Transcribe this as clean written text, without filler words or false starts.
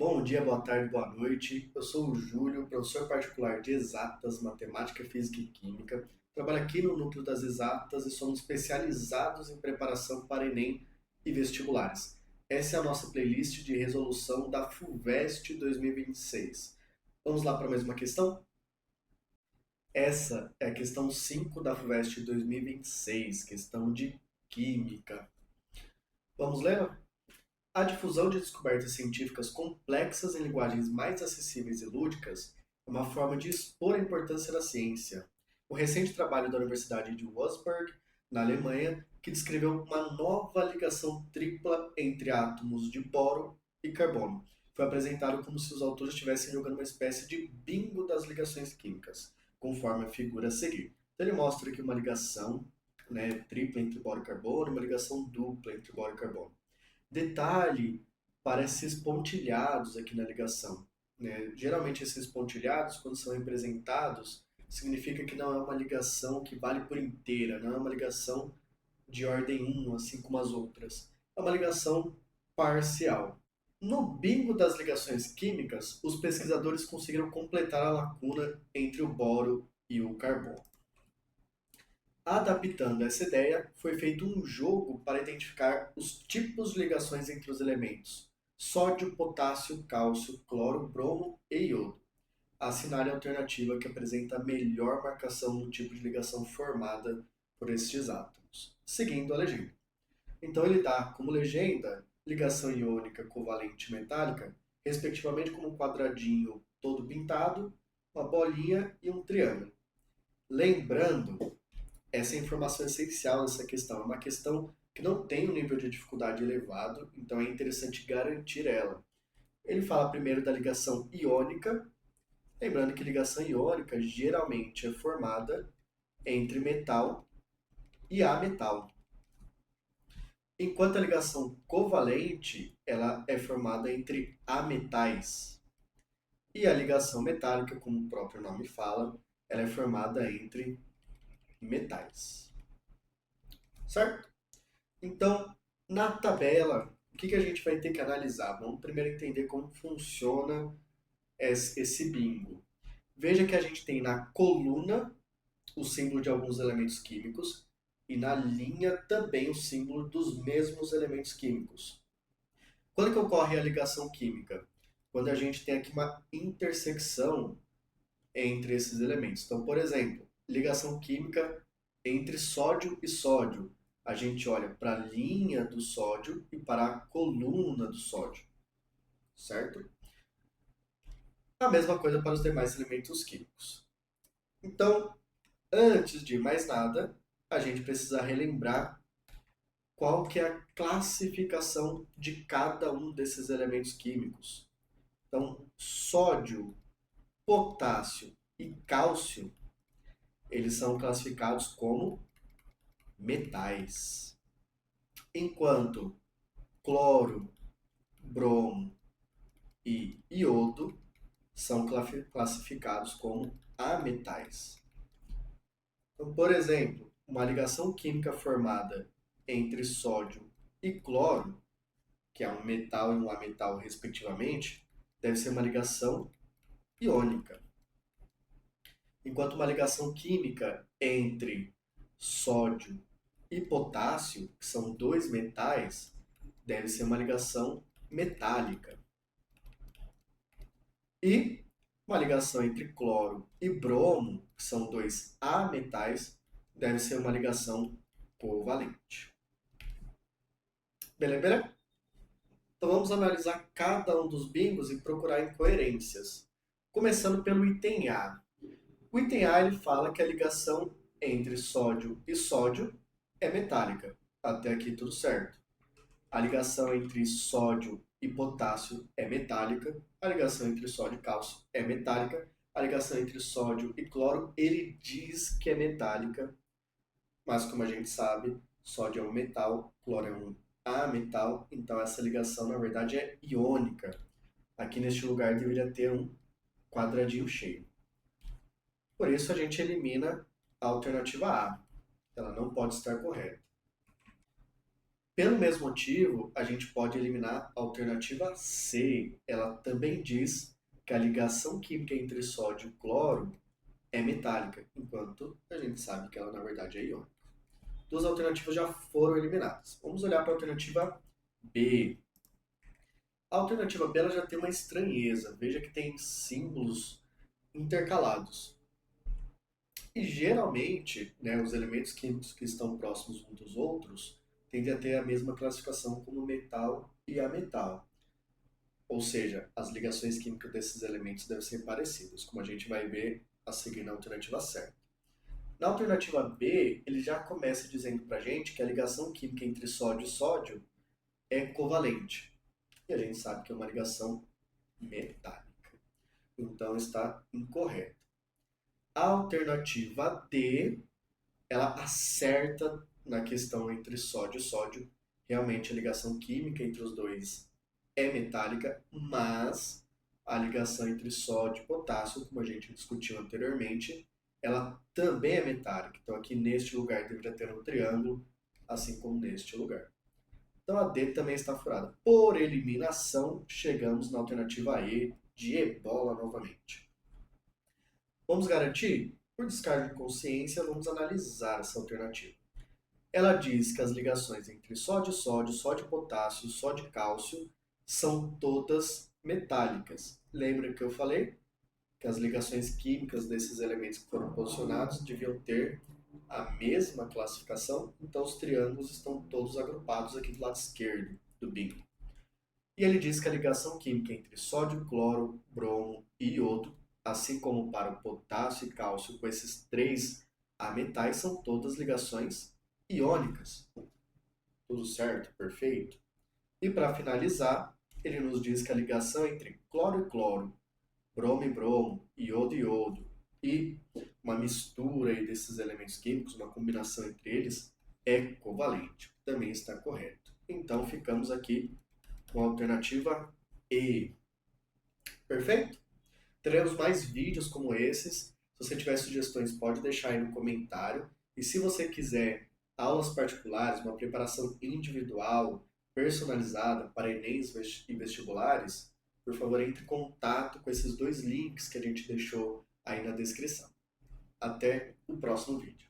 Bom dia, boa tarde, boa noite. Eu sou o Júlio, professor particular de Exatas, Matemática, Física e Química. Trabalho aqui no Núcleo das Exatas e somos especializados em preparação para Enem e vestibulares. Essa é a nossa playlist de resolução da FUVEST 2026. Vamos lá para mais uma questão? Essa é a questão 5 da FUVEST 2026, questão de Química. Vamos ler? A difusão de descobertas científicas complexas em linguagens mais acessíveis e lúdicas é uma forma de expor a importância da ciência. O recente trabalho da Universidade de Würzburg, na Alemanha, que descreveu uma nova ligação tripla entre átomos de boro e carbono, foi apresentado como se os autores estivessem jogando uma espécie de bingo das ligações químicas, conforme a figura a seguir. Então ele mostra aqui uma ligação, tripla entre boro e carbono e uma ligação dupla entre boro e carbono. Detalhe, parece pontilhados aqui na ligação. Geralmente esses pontilhados, quando são representados, significa que não é uma ligação que vale por inteira, não é uma ligação de ordem 1, assim como as outras. É uma ligação parcial. No bingo das ligações químicas, os pesquisadores conseguiram completar a lacuna entre o boro e o carbono. Adaptando essa ideia, foi feito um jogo para identificar os tipos de ligações entre os elementos sódio, potássio, cálcio, cloro, bromo e iodo. Assinale a alternativa que apresenta a melhor marcação do tipo de ligação formada por estes átomos, seguindo a legenda. Então ele dá como legenda ligação iônica covalente metálica, respectivamente como um quadradinho todo pintado, uma bolinha e um triângulo. Lembrando, essa é a informação essencial nessa questão. É uma questão que não tem um nível de dificuldade elevado, então é interessante garantir ela. Ele fala primeiro da ligação iônica, lembrando que ligação iônica geralmente é formada entre metal e ametal. Enquanto a ligação covalente ela é formada entre ametais. E a ligação metálica, como o próprio nome fala, ela é formada entre metais. Certo? Então, na tabela, o que a gente vai ter que analisar? Vamos primeiro entender como funciona esse bingo. Veja que a gente tem na coluna o símbolo de alguns elementos químicos e na linha também o símbolo dos mesmos elementos químicos. Quando que ocorre a ligação química? Quando a gente tem aqui uma intersecção entre esses elementos. Então, por exemplo, ligação química entre sódio e sódio. A gente olha para a linha do sódio e para a coluna do sódio, certo? A mesma coisa para os demais elementos químicos. Então, antes de mais nada, a gente precisa relembrar qual que é a classificação de cada um desses elementos químicos. Então, sódio, potássio e cálcio, eles são classificados como metais. Enquanto cloro, bromo e iodo são classificados como ametais. Então, por exemplo, uma ligação química formada entre sódio e cloro, que é um metal e um ametal respectivamente, deve ser uma ligação iônica. Enquanto uma ligação química entre sódio e potássio, que são dois metais, deve ser uma ligação metálica. E uma ligação entre cloro e bromo, que são dois ametais, deve ser uma ligação covalente. Beleza? Então vamos analisar cada um dos bingos e procurar incoerências. Começando pelo item A. O item A ele fala que a ligação entre sódio e sódio é metálica. Até aqui tudo certo. A ligação entre sódio e potássio é metálica. A ligação entre sódio e cálcio é metálica. A ligação entre sódio e cloro, ele diz que é metálica, mas como a gente sabe, sódio é um metal, cloro é um ametal, então essa ligação na verdade é iônica. Aqui neste lugar deveria ter um quadradinho cheio. Por isso a gente elimina a alternativa A. Ela não pode estar correta. Pelo mesmo motivo, a gente pode eliminar a alternativa C. Ela também diz que a ligação química entre sódio e cloro é metálica, enquanto a gente sabe que ela na verdade é iônica. Duas alternativas já foram eliminadas. Vamos olhar para a alternativa B. A alternativa B ela já tem uma estranheza. Veja que tem símbolos intercalados. E geralmente, né, os elementos químicos que estão próximos uns dos outros tendem a ter a mesma classificação como metal e ametal. Ou seja, as ligações químicas desses elementos devem ser parecidas, como a gente vai ver a seguir na alternativa certa. Na alternativa B, ele já começa dizendo para a gente que a ligação química entre sódio e sódio é covalente. E a gente sabe que é uma ligação metálica. Então está incorreto. A alternativa D, ela acerta na questão entre sódio e sódio. Realmente a ligação química entre os dois é metálica, mas a ligação entre sódio e potássio, como a gente discutiu anteriormente, ela também é metálica. Então aqui neste lugar deveria ter um triângulo, assim como neste lugar. Então a D também está furada. Por eliminação, chegamos na alternativa E de ebola novamente. Vamos garantir? Por descargo de consciência, vamos analisar essa alternativa. Ela diz que as ligações entre sódio e sódio, sódio e potássio, sódio e cálcio são todas metálicas. Lembra que eu falei que as ligações químicas desses elementos que foram posicionados deviam ter a mesma classificação? Então os triângulos estão todos agrupados aqui do lado esquerdo do bingo. E ele diz que a ligação química entre sódio, cloro, bromo e iodo, assim como para o potássio e cálcio com esses três ametais, são todas ligações iônicas. Tudo certo? Perfeito? E para finalizar, ele nos diz que a ligação entre cloro e cloro, bromo e bromo, iodo e iodo, e uma mistura aí desses elementos químicos, uma combinação entre eles, é covalente. Também está correto. Então ficamos aqui com a alternativa E. Perfeito? Teremos mais vídeos como esses. Se você tiver sugestões, pode deixar aí no comentário. E se você quiser aulas particulares, uma preparação individual, personalizada para Enems e vestibulares, por favor, entre em contato com esses dois links que a gente deixou aí na descrição. Até o próximo vídeo.